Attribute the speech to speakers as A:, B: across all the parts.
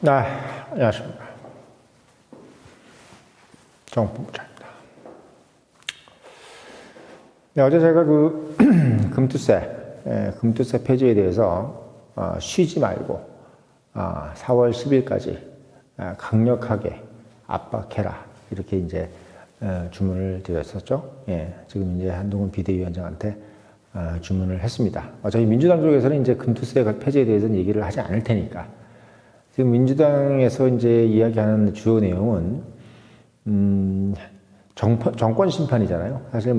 A: 안녕하십니까. 정부부장입니다. 네, 어제 제가 금투세 폐지에 대해서 쉬지 말고 4월 10일까지 강력하게 압박해라 이렇게 이제 주문을 드렸었죠. 예, 지금 이제 한동훈 비대위원장한테 주문을 했습니다. 저희 민주당 쪽에서는 이제 금투세 폐지에 대해서는 얘기를 하지 않을 테니까. 지금 민주당에서 이제 이야기하는 주요 내용은 정권 심판이잖아요. 사실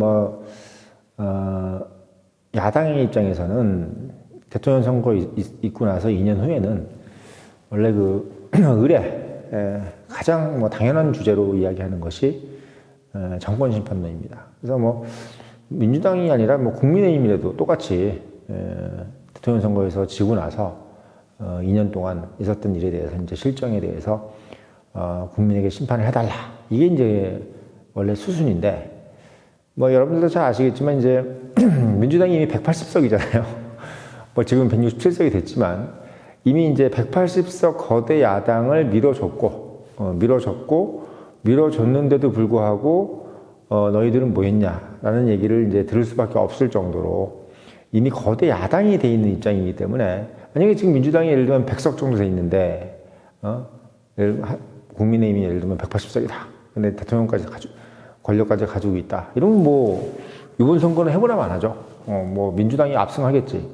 A: 야당의 입장에서는 대통령 선거 있고 나서 2년 후에는 원래 의례 가장 당연한 주제로 이야기하는 것이 정권 심판론입니다. 그래서 민주당이 아니라 국민의힘이라도 똑같이 대통령 선거에서 지고 나서 2년 동안 있었던 일에 대해서 이제 실정에 대해서 국민에게 심판을 해달라. 이게 이제 원래 수순인데 여러분들도 잘 아시겠지만 이제 민주당이 이미 180석이잖아요. 지금 167석이 됐지만 이미 이제 180석 거대 야당을 밀어줬는데도 불구하고 너희들은 뭐 했냐라는 얘기를 이제 들을 수밖에 없을 정도로 이미 거대 야당이 돼 있는 입장이기 때문에 만약에 지금 민주당이 예를 들면 100석 정도 돼 있는데 국민의힘이 예를 들면 180석이다. 근데 대통령까지 권력까지 가지고 있다. 이러면 이번 선거는 해보나 마나죠. 민주당이 압승하겠지.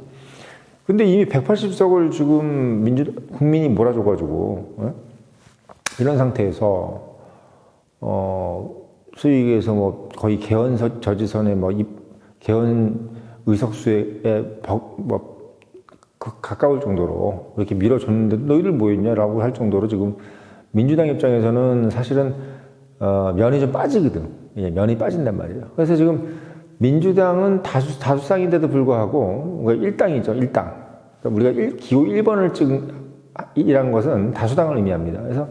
A: 근데 이미 180석을 지금 국민이 몰아줘가지고 이런 상태에서 소위 얘기해서 거의 개헌 저지선에 개헌 의석수에 가까울 정도로 이렇게 밀어줬는데 너희들 뭐였냐라고 할 정도로 지금 민주당 입장에서는 사실은 면이 좀 빠지거든. 예, 면이 빠진단 말이에요. 그래서 지금 민주당은 다수당인데도 불구하고 일당이죠, 일당. 그러니까 우리가 기호 1번을 찍이란 것은 다수당을 의미합니다. 그래서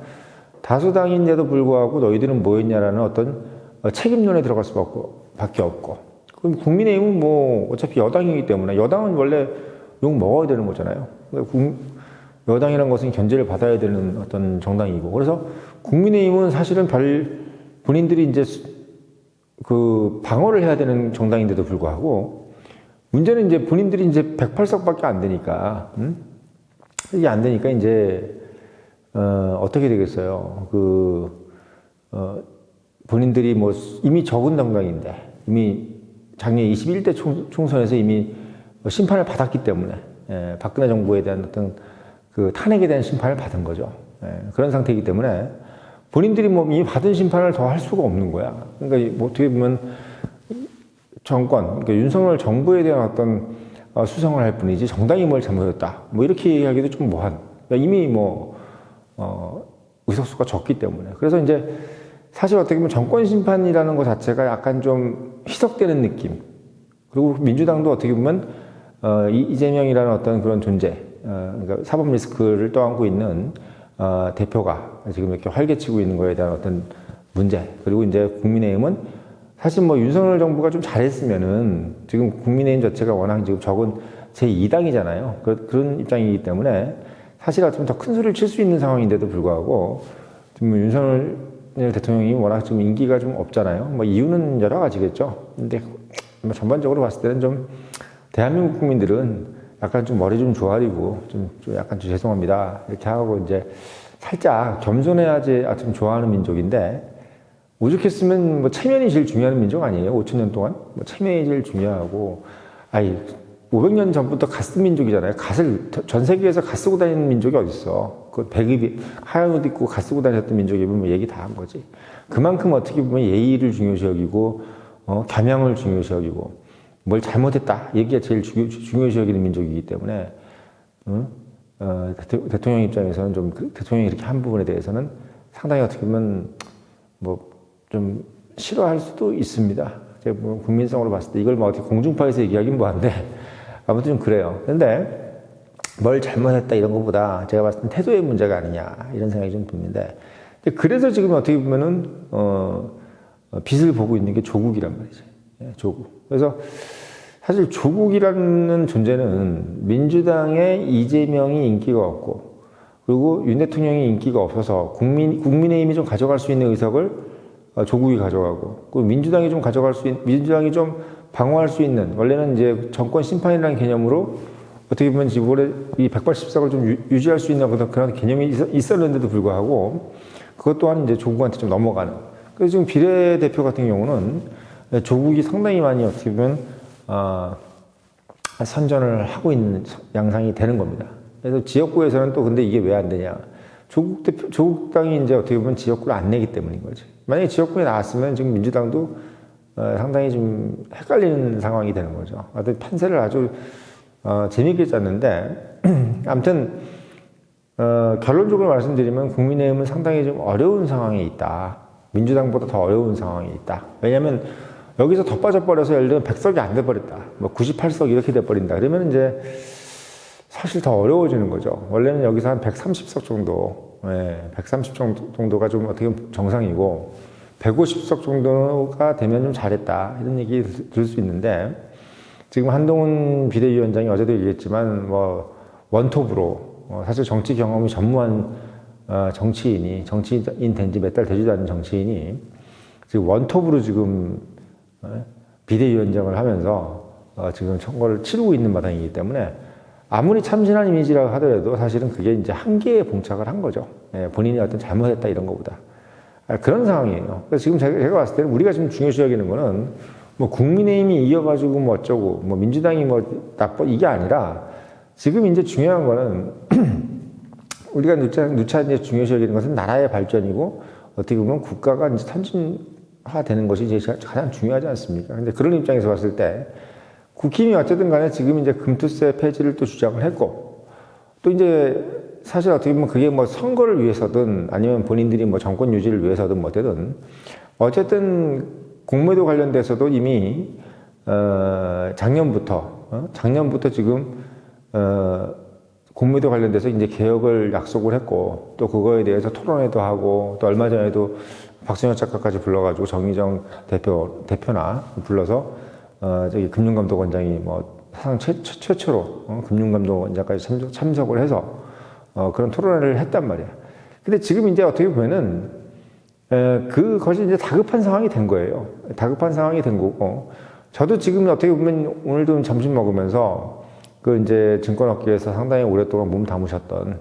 A: 다수당인데도 불구하고 너희들은 뭐였냐라는 어떤 책임론에 들어갈 수밖에 없고. 그럼 국민의힘은 어차피 여당이기 때문에 여당은 원래 욕 먹어야 되는 거잖아요. 여당이라는 것은 견제를 받아야 되는 어떤 정당이고. 그래서 국민의힘은 사실은 본인들이 이제 방어를 해야 되는 정당인데도 불구하고 문제는 이제 본인들이 이제 108석밖에 안 되니까, 이게 안 되니까 이제, 어떻게 되겠어요. 본인들이 이미 적은 정당인데, 이미 작년 21대 총선에서 이미 심판을 받았기 때문에, 박근혜 정부에 대한 어떤 탄핵에 대한 심판을 받은 거죠. 그런 상태이기 때문에 본인들이 이미 받은 심판을 더 할 수가 없는 거야. 그러니까 어떻게 보면 그러니까 윤석열 정부에 대한 어떤 수성을 할 뿐이지 정당이 뭘 잘못했다. 이렇게 얘기하기도 좀 그러니까 이미 의석수가 적기 때문에. 그래서 이제 사실 어떻게 보면 정권 심판이라는 것 자체가 약간 좀 희석되는 느낌. 그리고 민주당도 어떻게 보면 이재명이라는 어떤 그런 존재, 그러니까 사법 리스크를 떠안고 있는 대표가 지금 이렇게 활개치고 있는 거에 대한 어떤 문제. 그리고 이제 국민의힘은 사실 윤석열 정부가 좀 잘했으면은 지금 국민의힘 자체가 워낙 지금 적은 제2당이잖아요. 그런 입장이기 때문에 사실 어쩌면 더 큰 소리를 칠 수 있는 상황인데도 불구하고 지금 윤석열 대통령이 워낙 지금 인기가 좀 없잖아요. 이유는 여러 가지겠죠. 근데 전반적으로 봤을 때는 좀 대한민국 국민들은 약간 좀 머리 좀 조아리고 좀 약간 좀 죄송합니다. 이렇게 하고 이제 살짝 겸손해야지 좀 좋아하는 민족인데 오죽했으면 체면이 제일 중요한 민족 아니에요? 5,000년 동안? 체면이 제일 중요하고 500년 전부터 갓 쓴 민족이잖아요. 전 세계에서 갓 쓰고 다니는 민족이 어딨어. 하얀 옷 입고 갓 쓰고 다녔던 민족이면 얘기 다 한 거지. 그만큼 어떻게 보면 예의를 중요시 여기고 겸양을 중요시 여기고 뭘 잘못했다 얘기가 제일 중요시 여기는 민족이기 때문에 대통령 입장에서는 대통령이 이렇게 한 부분에 대해서는 상당히 어떻게 보면 좀 싫어할 수도 있습니다. 제가 국민성으로 봤을 때 이걸 어떻게 공중파에서 얘기하긴 뭐한데 아무튼 좀 그래요. 근데 뭘 잘못했다 이런 것보다 제가 봤을 때 태도의 문제가 아니냐 이런 생각이 좀 드는데 그래서 지금 어떻게 보면은 빛을 보고 있는 게 조국이란 말이지. 조국. 그래서 사실 조국이라는 존재는 민주당의 이재명이 인기가 없고 그리고 윤 대통령이 인기가 없어서 국민의힘이 좀 가져갈 수 있는 의석을 조국이 가져가고, 그리고 민주당이 좀 민주당이 좀 방어할 수 있는, 원래는 이제 정권 심판이라는 개념으로 어떻게 보면 이번에 이 180석을 좀 유지할 수 있는 그런 개념이 있었는데도 불구하고 그것 또한 이제 조국한테 좀 넘어가는. 그래서 지금 비례대표 같은 경우는 조국이 상당히 많이 어떻게 보면 선전을 하고 있는 양상이 되는 겁니다. 그래서 지역구에서는 또 근데 이게 왜 안 되냐? 조국당이 이제 어떻게 보면 지역구를 안 내기 때문인 거지. 만약에 지역구에 나왔으면 지금 민주당도 상당히 좀 헷갈리는 상황이 되는 거죠. 하여튼 판세를 아주 재밌게 짰는데 아무튼 결론적으로 말씀드리면 국민의힘은 상당히 좀 어려운 상황에 있다. 민주당보다 더 어려운 상황에 있다. 왜냐하면 여기서 더 빠져버려서 예를 들면 100석이 안 돼버렸다. 뭐 98석 이렇게 돼버린다. 그러면 이제 사실 더 어려워지는 거죠. 원래는 여기서 한 130석 정도, 130 정도가 좀 어떻게 보면 정상이고 150석 정도가 되면 좀 잘했다. 이런 얘기 들을 수 있는데 지금 한동훈 비대위원장이 어제도 얘기했지만 뭐 원톱으로 사실 정치 경험이 전무한 정치인 된 지 몇 달 되지도 않은 정치인이 지금 원톱으로 지금 비대위원장을 하면서 지금 선거를 치르고 있는 마당이기 때문에 아무리 참신한 이미지라고 하더라도 사실은 그게 이제 한계에 봉착을 한 거죠. 본인이 어떤 잘못했다 이런 것보다. 그런 상황이에요. 그래서 지금 제가 봤을 때는 우리가 지금 중요시 여기는 거는 뭐 국민의힘이 이겨가지고 뭐 어쩌고 뭐 민주당이 뭐 나빠 이게 아니라 지금 이제 중요한 거는 우리가 누차 이제 중요시 여기는 것은 나라의 발전이고 어떻게 보면 국가가 이제 선진화되는 것이 이제 가장 중요하지 않습니까? 근데 그런 입장에서 봤을 때 국힘이 어쨌든 간에 지금 이제 금투세 폐지를 또 주장을 했고 또 이제 사실 어떻게 보면 그게 뭐 선거를 위해서든 아니면 본인들이 뭐 정권 유지를 위해서든 뭐든 어쨌든 공매도 관련돼서도 이미 작년부터 지금 공매도 관련돼서 이제 개혁을 약속을 했고 또 그거에 대해서 토론회도 하고 또 얼마 전에도 박순혁 작가까지 불러가지고 정의정 대표나 불러서 저기 금융감독원장이 뭐 사상 최초로 금융감독원장까지 참석을 해서 그런 토론회를 했단 말이야. 근데 지금 이제 어떻게 보면은 그것이 이제 다급한 상황이 된 거예요. 다급한 상황이 된 거고 저도 지금 어떻게 보면 오늘도 점심 먹으면서 그 이제 증권업계에서 상당히 오랫동안 몸 담으셨던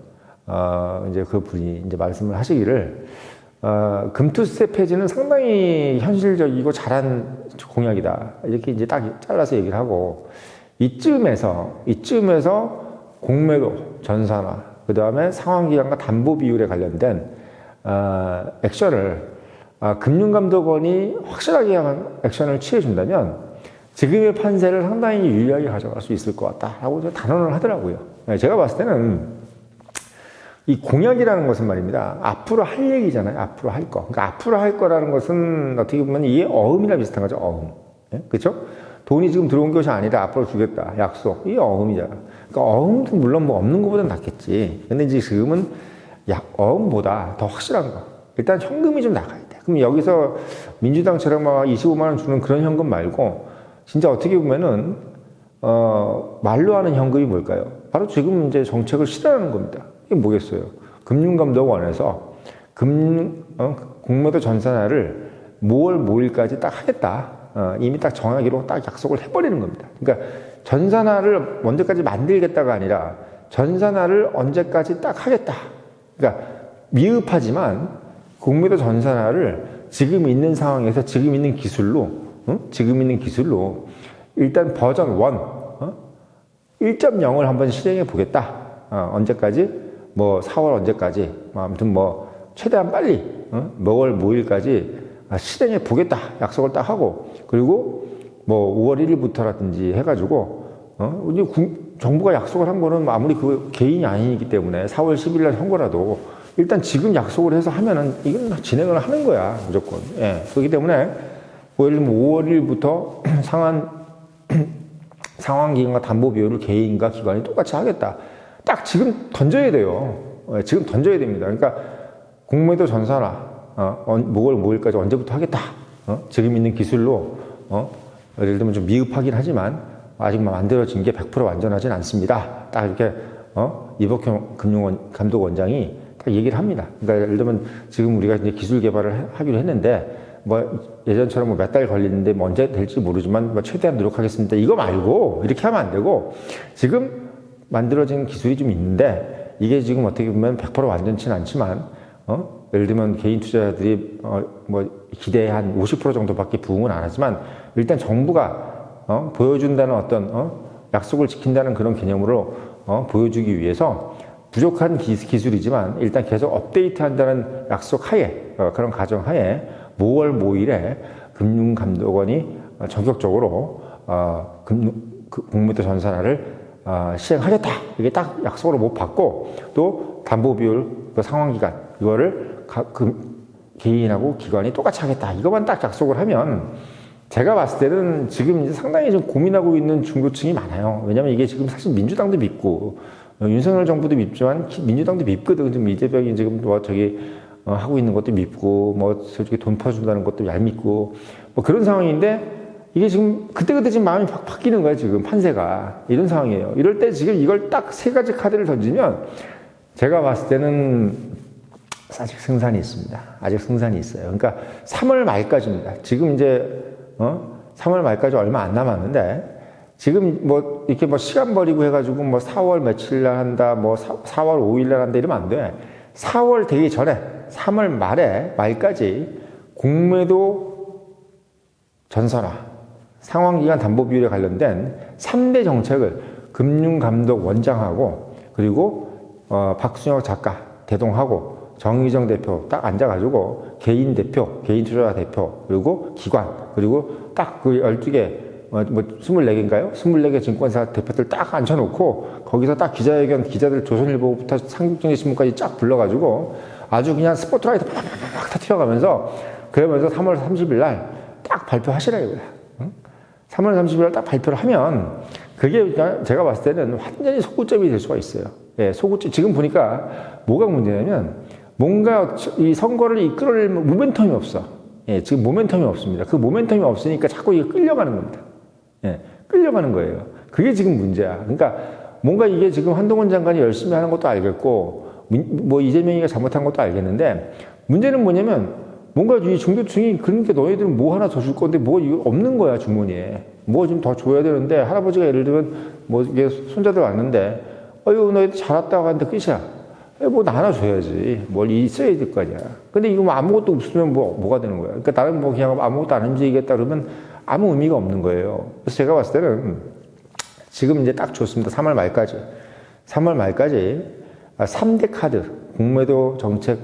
A: 이제 그 분이 이제 말씀을 하시기를 금투세 폐지는 상당히 현실적이고 잘한 공약이다. 이렇게 이제 딱 잘라서 얘기를 하고 이쯤에서 공매도 전산화 그 다음에 상환기간과 담보 비율에 관련된 액션을 금융감독원이 확실하게 액션을 취해준다면 지금의 판세를 상당히 유리하게 가져갈 수 있을 것 같다라고 단언을 하더라고요. 제가 봤을 때는 이 공약이라는 것은 말입니다. 앞으로 할 얘기잖아요. 앞으로 할 거. 그러니까 앞으로 할 거라는 것은 어떻게 보면 이게 어음이나 비슷한 거죠. 어음. 그렇죠? 돈이 지금 들어온 것이 아니라 앞으로 주겠다. 약속. 이게 어음이잖아. 그러니까 어음도 물론 뭐 없는 것보다는 낫겠지. 근데 이제 지금은 어음보다 더 확실한 거. 일단 현금이 좀 나가야 돼. 그럼 여기서 민주당처럼 막 25만 원 주는 그런 현금 말고 진짜 어떻게 보면은 말로 하는 현금이 뭘까요? 바로 지금 이제 정책을 실현하는 겁니다. 이게 뭐겠어요? 금융감독원에서 공매도 전산화를 5월 5일까지 딱 하겠다. 이미 딱 정하기로 딱 약속을 해버리는 겁니다. 그러니까 전산화를 언제까지 만들겠다가 아니라 전산화를 언제까지 딱 하겠다. 그러니까 미흡하지만 공매도 전산화를 지금 있는 상황에서 지금 있는 기술로 일단 버전 1, 1.0을 한번 실행해 보겠다. 언제까지? 뭐 4월 언제까지? 아무튼 뭐 최대한 빨리 5월 5일까지 실행해 보겠다. 약속을 딱 하고 그리고 뭐 5월 1일부터라든지 해가지고 이제 정부가 약속을 한 거는 아무리 그 개인이 아니기 때문에 4월 10일 날 선거라도 일단 지금 약속을 해서 하면은 이건 진행을 하는 거야 무조건. 예. 그렇기 때문에 뭐 예를 들면 5월 1일부터 상환 기간과 담보 비율을 개인과 기관이 똑같이 하겠다. 딱 지금 던져야 돼요. 지금 던져야 됩니다. 그러니까 공매도 전산화 5월 5일까지 언제부터 하겠다. 지금 있는 기술로 예를 들면 좀 미흡하긴 하지만 아직 만들어진 게 100% 완전하진 않습니다. 딱 이렇게 이복현 금융감독원장이 딱 얘기를 합니다. 그러니까 예를 들면 지금 우리가 이제 기술 개발을 하기로 했는데 뭐 예전처럼 몇 달 걸리는데 뭐 언제 될지 모르지만 뭐 최대한 노력하겠습니다. 이거 말고 이렇게 하면 안 되고 지금 만들어진 기술이 좀 있는데 이게 지금 어떻게 보면 100% 완전치는 않지만 예를 들면 개인 투자자들이 뭐 기대의 한 50% 정도밖에 부응은 안 하지만 일단 정부가 보여준다는 어떤 약속을 지킨다는 그런 개념으로 보여주기 위해서 부족한 기술이지만 일단 계속 업데이트한다는 약속 하에 그런 가정 하에 모월 모일에 금융감독원이 전격적으로 공매도 전산화를 시행하겠다. 이게 딱 약속으로 못 받고 또 담보 비율, 그 상환 기간 이거를 개인하고 기관이 똑같이 하겠다. 이것만 딱 약속을 하면 제가 봤을 때는 지금 이제 상당히 좀 고민하고 있는 중도층이 많아요. 왜냐면 이게 지금 사실 민주당도 믿고 윤석열 정부도 믿지만 민주당도 믿거든. 지금 이재명이 지금 뭐 하고 있는 것도 믿고 뭐 솔직히 돈 퍼준다는 것도 얄밉고 뭐 그런 상황인데 이게 지금 그때그때 지금 마음이 확 바뀌는 거야 지금 판세가 이런 상황이에요. 이럴 때 지금 이걸 딱 세 가지 카드를 던지면 제가 봤을 때는 아직 승산이 있습니다. 아직 승산이 있어요. 그러니까 3월 말까지입니다. 지금 이제 3월 말까지 얼마 안 남았는데 지금 뭐 이렇게 뭐 시간 버리고 해가지고 뭐 4월 며칠 날 한다, 뭐 4월 5일 날 한다 이러면 안 돼. 4월 되기 전에 3월 말까지 공매도 전산화, 상환기간 담보비율에 관련된 3대 정책을 금융감독원장하고 그리고 박순혁 작가 대동하고 정의정 대표 딱 앉아가지고 개인 대표, 개인 투자자 대표 그리고 기관 그리고 딱 그 12개 뭐 24개인가요? 24개 증권사 대표들 딱 앉혀놓고 거기서 딱 기자회견 기자들 조선일보부터 삼국경제신문까지 쫙 불러가지고 아주 그냥 스포트라이트 팍팍팍 터뜨려가면서 그러면서 3월 30일 날 딱 발표하시라 이거야. 3월 30일 날 딱 발표를 하면 그게 제가 봤을 때는 완전히 소구점이 될 수가 있어요. 예, 소구점. 지금 보니까 뭐가 문제냐면 뭔가 이 선거를 이끌어낼 모멘텀이 없어. 예, 지금 모멘텀이 없습니다. 그 모멘텀이 없으니까 자꾸 이게 끌려가는 겁니다. 예, 끌려가는 거예요. 그게 지금 문제야. 그러니까 뭔가 이게 지금 한동훈 장관이 열심히 하는 것도 알겠고, 뭐 이재명이가 잘못한 것도 알겠는데, 문제는 뭐냐면, 뭔가 이 중도층이 그러니까 너희들은 뭐 하나 더 줄 건데 뭐 이거 없는 거야, 주머니에. 뭐 좀 더 줘야 되는데, 할아버지가 예를 들면 뭐 이게 손자들 왔는데, 어휴, 너희들 잘 왔다고 하는데 끝이야. 뭐 나 하나 줘야지. 뭘 있어야 될 거 아니야. 근데 이거 뭐 아무것도 없으면 뭐가 되는 거야. 그러니까 나는 뭐 그냥 아무것도 안 움직이겠다 그러면 아무 의미가 없는 거예요. 그래서 제가 봤을 때는 지금 이제 딱 좋습니다. 3월 말까지. 3월 말까지 3대 카드, 공매도 정책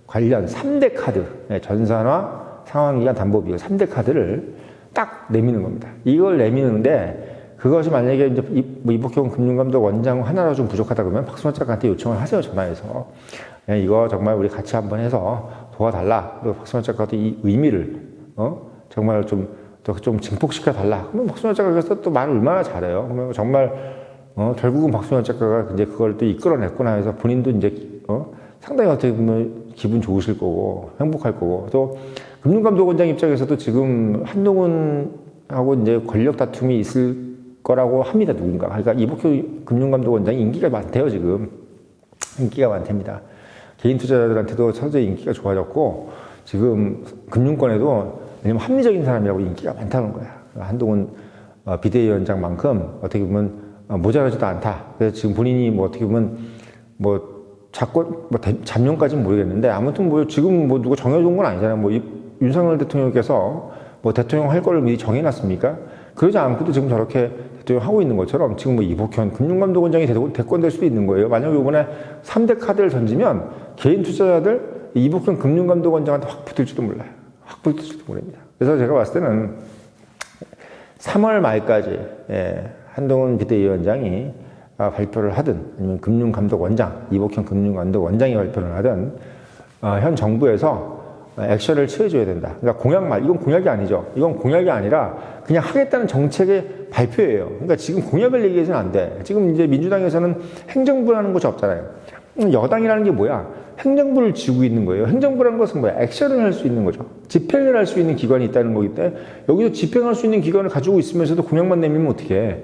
A: 관련 3대 카드, 전산화, 상환기간 담보비율 3대 카드를 딱 내미는 겁니다. 이걸 내미는데 그것이 만약에 이제 이복형 금융감독 원장 하나로 좀 부족하다 그러면 박순환 작가한테 요청을 하세요, 전화해서. 이거 정말 우리 같이 한번 해서 도와달라. 그리고 박순환 작가도 이 의미를, 정말 좀 증폭시켜 달라. 그러면 박순환 작가께서 또 말을 얼마나 잘해요. 그러면 정말, 결국은 박순환 작가가 이제 그걸 또 이끌어냈구나 해서 본인도 이제, 상당히 어떻게 보면 기분 좋으실 거고, 행복할 거고. 또, 금융감독원장 입장에서도 지금 한동훈하고 이제 권력 다툼이 있을 거라고 합니다, 누군가. 그러니까 이복효 금융감독원장이 인기가 많대요, 지금. 인기가 많답니다. 개인 투자자들한테도 서서히 인기가 좋아졌고, 지금 금융권에도 왜냐면 합리적인 사람이라고 인기가 많다는 거야. 한동훈 비대위원장만큼 어떻게 보면 모자라지도 않다. 그래서 지금 본인이 뭐 어떻게 보면 잠룡까지는 모르겠는데 아무튼 뭐 지금 뭐 누가 정해준 건 아니잖아요. 뭐 윤석열 대통령께서 뭐 대통령 할 거를 미리 정해놨습니까? 그러지 않고도 지금 저렇게 대통령 하고 있는 것처럼 지금 뭐 이복현 금융감독원장이 대권될 수도 있는 거예요. 만약에 이번에 3대 카드를 던지면 개인 투자자들 이복현 금융감독원장한테 확 붙을지도 몰라요. 확 붙을지도 모릅니다. 그래서 제가 봤을 때는 3월 말까지 한동훈 비대위원장이 발표를 하든 아니면 금융감독원장, 이복현 금융감독원장이 발표를 하든 현 정부에서 액션을 취해줘야 된다. 그러니까 이건 공약이 아니죠. 이건 공약이 아니라 그냥 하겠다는 정책의 발표예요. 그러니까 지금 공약을 얘기해서는 안 돼. 지금 이제 민주당에서는 행정부라는 것이 없잖아요. 여당이라는 게 뭐야? 행정부를 쥐고 있는 거예요. 행정부라는 것은 뭐야? 액션을 할 수 있는 거죠. 집행을 할 수 있는 기관이 있다는 거기 때문에 여기서 집행할 수 있는 기관을 가지고 있으면서도 공약만 내밀면 어떻게 해?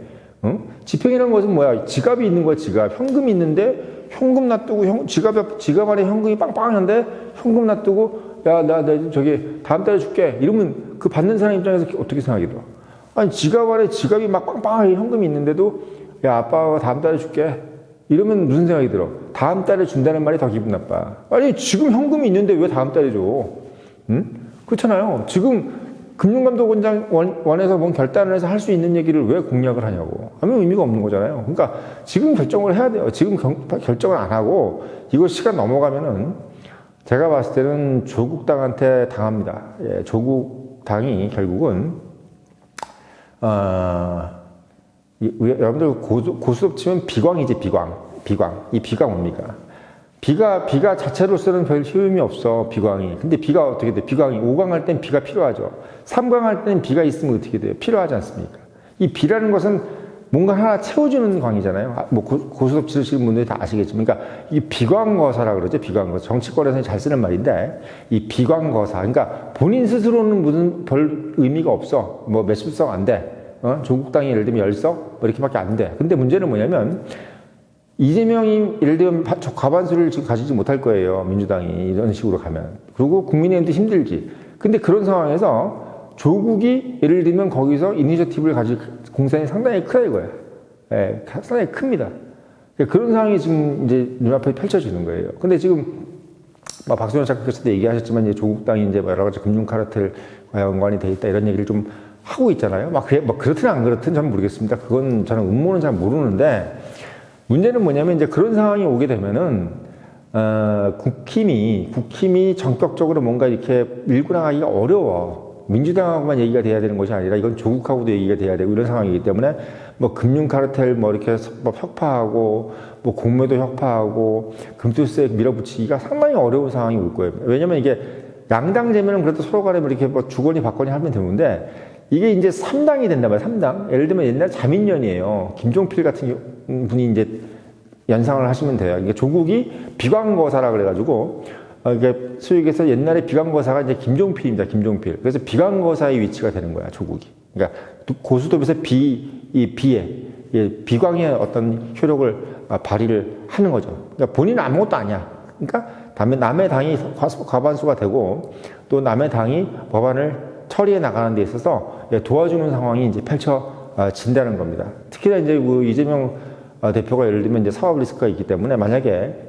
A: 집행이라는 것은 뭐야? 지갑이 있는 거야, 지갑. 현금이 있는데 현금 놔두고 지갑 안에 현금이 빵빵한데 현금 놔두고 나 저기 다음 달에 줄게. 이러면 그 받는 사람 입장에서 어떻게 생각이 들어? 아니 지갑 안에 지갑이 막 빵빵하게 현금이 있는데도 야 아빠가 다음 달에 줄게. 이러면 무슨 생각이 들어? 다음 달에 준다는 말이 더 기분 나빠. 아니 지금 현금이 있는데 왜 다음 달에 줘? 그렇잖아요. 지금 금융감독원에서 뭔 결단을 해서 할 수 있는 얘기를 왜 공약을 하냐고. 아무 의미가 없는 거잖아요. 그러니까 지금 결정을 해야 돼요. 지금 결정을 안 하고 이거 시간 넘어가면은 제가 봤을 때는 조국당한테 당합니다. 예, 조국당이 결국은 여러분들 고수업 치면 비광이지, 비광. 이 비가 뭡니까? 비가 자체로서는 별 효용이 없어, 비광이. 근데 비가 어떻게 돼? 비광이 5광 할 땐 비가 필요하죠. 3광 할 때는 비가 있으면 어떻게 돼요? 필요하지 않습니까? 이 비라는 것은 뭔가 하나 채워주는 광이잖아요. 뭐 고수업 치르시는 분들이 다 아시겠지만. 그러니까 이 비광거사라 그러죠, 비광거사. 정치권에서는 잘 쓰는 말인데, 이 비광거사. 그러니까 본인 스스로는 무슨 별 의미가 없어. 뭐 몇십 석 안 돼. 조국당이 예를 들면 10석? 뭐 이렇게밖에 안 돼. 근데 문제는 뭐냐면, 이재명이 예를 들면 과반수를 지금 가지지 못할 거예요. 민주당이 이런 식으로 가면. 그리고 국민의힘도 힘들지. 근데 그런 상황에서 조국이 예를 들면 거기서 이니셔티브를 가질 공산이 상당히 크다 이거야. 예, 상당히 큽니다. 그런 상황이 지금 이제 눈앞에 펼쳐지는 거예요. 근데 지금 박수현 작가께서도 얘기하셨지만 이제 조국당이 이제 여러 가지 금융 카르텔과 연관이 돼 있다 이런 얘기를 좀 하고 있잖아요. 그렇든 안 그렇든 잘 모르겠습니다. 그건 저는 음모는 잘 모르는데 문제는 뭐냐면 이제 그런 상황이 오게 되면은 국힘이 전격적으로 뭔가 이렇게 밀고 나가기가 어려워. 민주당하고만 얘기가 돼야 되는 것이 아니라 이건 조국하고도 얘기가 돼야 되고 이런 상황이기 때문에 뭐 금융 카르텔 뭐 이렇게 뭐 혁파하고 뭐 공매도 혁파하고 금투세 밀어붙이기가 상당히 어려운 상황이 올 거예요. 왜냐면 이게 양당 되면은 그래도 서로 간에 이렇게 뭐 주거니 받거니 하면 되는데 이게 이제 3당이 된단 말이에요. 3당. 예를 들면 옛날 자민련이에요. 김종필 같은 분이 이제 연상을 하시면 돼요. 이게 조국이 비광거사라 그래가지고 이게 소위 얘기해서 옛날에 비광거사가 이제 김종필입니다. 김종필. 그래서 비광거사의 위치가 되는 거야. 조국이. 그러니까 고수톱에서 비광의 어떤 효력을 발휘를 하는 거죠. 그러니까 본인은 아무것도 아니야. 그러니까 남의 당이 과반수가 되고 또 남의 당이 법안을 처리해 나가는 데 있어서 도와주는 상황이 이제 펼쳐진다는 겁니다. 특히나 이제 이재명 대표가 예를 들면 이제 사법 리스크가 있기 때문에 만약에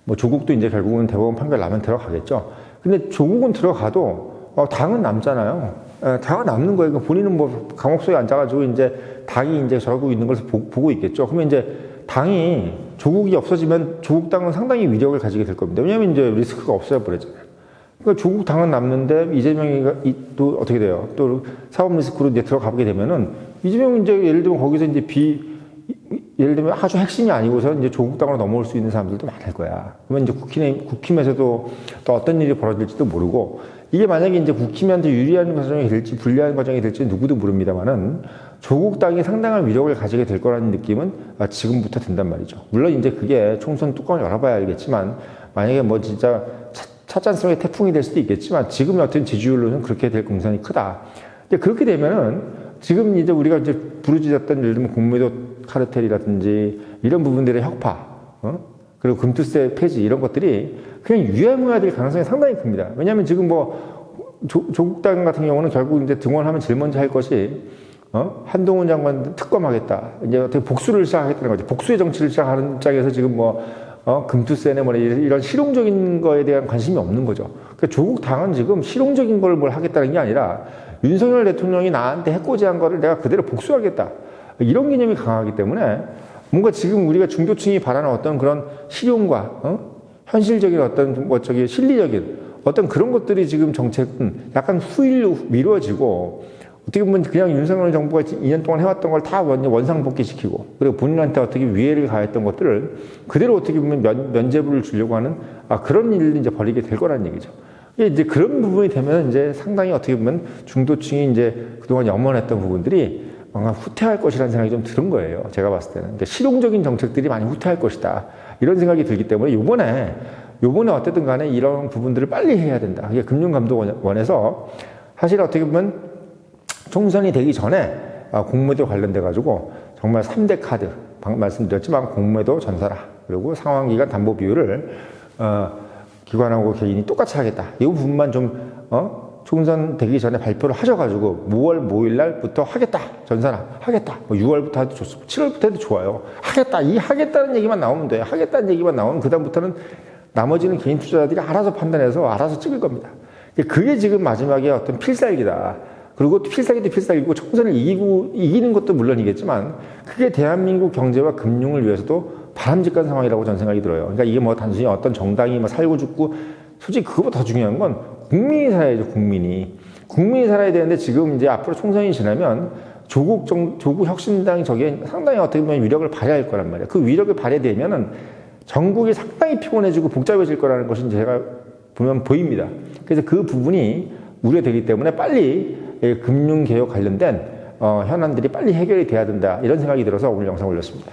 A: 뭐 조국도 이제 결국은 대법원 판결 나면 들어가겠죠. 근데 조국은 들어가도 당은 남잖아요. 당은 남는 거예요. 그러니까 본인은 뭐 감옥소에 앉아가지고 이제 당이 이제 저러고 있는 걸 보고 있겠죠. 그러면 이제 당이 조국이 없어지면 조국당은 상당히 위력을 가지게 될 겁니다. 왜냐하면 이제 리스크가 없어져 버렸잖아요. 그러니까 조국 당은 남는데 이재명이 또 어떻게 돼요? 또 사법 리스크로 이제 들어가게 되면은 이재명이 이제 예를 들면 거기서 이제 예를 들면 아주 핵심이 아니고서 이제 조국 당으로 넘어올 수 있는 사람들도 많을 거야. 그러면 이제 국힘에서도 또 어떤 일이 벌어질지도 모르고 이게 만약에 이제 국힘한테 유리한 과정이 될지 불리한 과정이 될지 누구도 모릅니다만은 조국 당이 상당한 위력을 가지게 될 거라는 느낌은 지금부터 든단 말이죠. 물론 이제 그게 총선 뚜껑을 열어봐야 알겠지만 만약에 뭐 진짜 찻잔성의 태풍이 될 수도 있겠지만 지금 어떤 지지율로는 그렇게 될 공산이 크다. 근데 그렇게 되면은 지금 이제 우리가 이제 부르짖었던 예를 들면 공매도 카르텔이라든지 이런 부분들의 혁파, 그리고 금투세 폐지 이런 것들이 그냥 유야무야 될 가능성이 상당히 큽니다. 왜냐하면 지금 뭐 조국당 같은 경우는 결국 이제 등원하면 제일 먼저 할 것이 한동훈 장관 특검하겠다. 이제 어떻게 복수를 시작하겠다는 거죠. 복수의 정치를 시작하는 입장에서 지금 뭐 금투세네 뭐 이런 실용적인 거에 대한 관심이 없는 거죠. 그러니까 조국 당은 지금 실용적인 걸 뭘 하겠다는 게 아니라 윤석열 대통령이 나한테 해코지한 거를 내가 그대로 복수하겠다. 이런 개념이 강하기 때문에 뭔가 지금 우리가 중도층이 바라는 어떤 그런 실용과 현실적인 어떤 실리적인 어떤 그런 것들이 지금 정책은 약간 후일로 미뤄지고 어떻게 보면 그냥 윤석열 정부가 2년 동안 해왔던 걸 다 원상복귀시키고 그리고 본인한테 어떻게 위해를 가했던 것들을 그대로 어떻게 보면 면죄부를 주려고 하는 그런 일을 이제 벌이게 될 거라는 얘기죠. 이제 그런 부분이 되면 이제 상당히 어떻게 보면 중도층이 이제 그동안 염원했던 부분들이 뭔가 후퇴할 것이라는 생각이 좀 드는 거예요. 제가 봤을 때는. 그러니까 실용적인 정책들이 많이 후퇴할 것이다. 이런 생각이 들기 때문에 요번에 어쨌든 간에 이런 부분들을 빨리 해야 된다. 그게 금융감독원에서 사실 어떻게 보면 총선이 되기 전에 공매도 관련돼 가지고 정말 3대 카드, 방금 말씀드렸지만 공매도 전사라, 그리고 상환기간 담보 비율을 기관하고 개인이 똑같이 하겠다. 이 부분만 좀 총선 되기 전에 발표를 하셔가지고 5월 5일 날부터 하겠다, 전사라 하겠다. 뭐 6월부터 해도 좋습니다. 7월부터 해도 좋아요. 하겠다, 이 하겠다는 얘기만 나오면 돼요. 하겠다는 얘기만 나오면 그 다음부터는 나머지는 개인 투자자들이 알아서 판단해서 알아서 찍을 겁니다. 그게 지금 마지막에 어떤 필살기다. 그리고 필살기도 필살기고 총선을 이기는 것도 물론이겠지만 그게 대한민국 경제와 금융을 위해서도 바람직한 상황이라고 저는 생각이 들어요. 그러니까 이게 뭐 단순히 어떤 정당이 뭐 살고 죽고, 솔직히 그거보다 더 중요한 건 국민이 살아야죠. 국민이 살아야 되는데 지금 이제 앞으로 총선이 지나면 조국 혁신당 저게 상당히 어떻게 보면 위력을 발휘할 거란 말이에요. 그 위력을 발휘되면은 전국이 상당히 피곤해지고 복잡해질 거라는 것이 제가 보면 보입니다. 그래서 그 부분이 우려되기 때문에 빨리 금융개혁 관련된 현안들이 빨리 해결이 돼야 된다, 이런 생각이 들어서 오늘 영상 올렸습니다.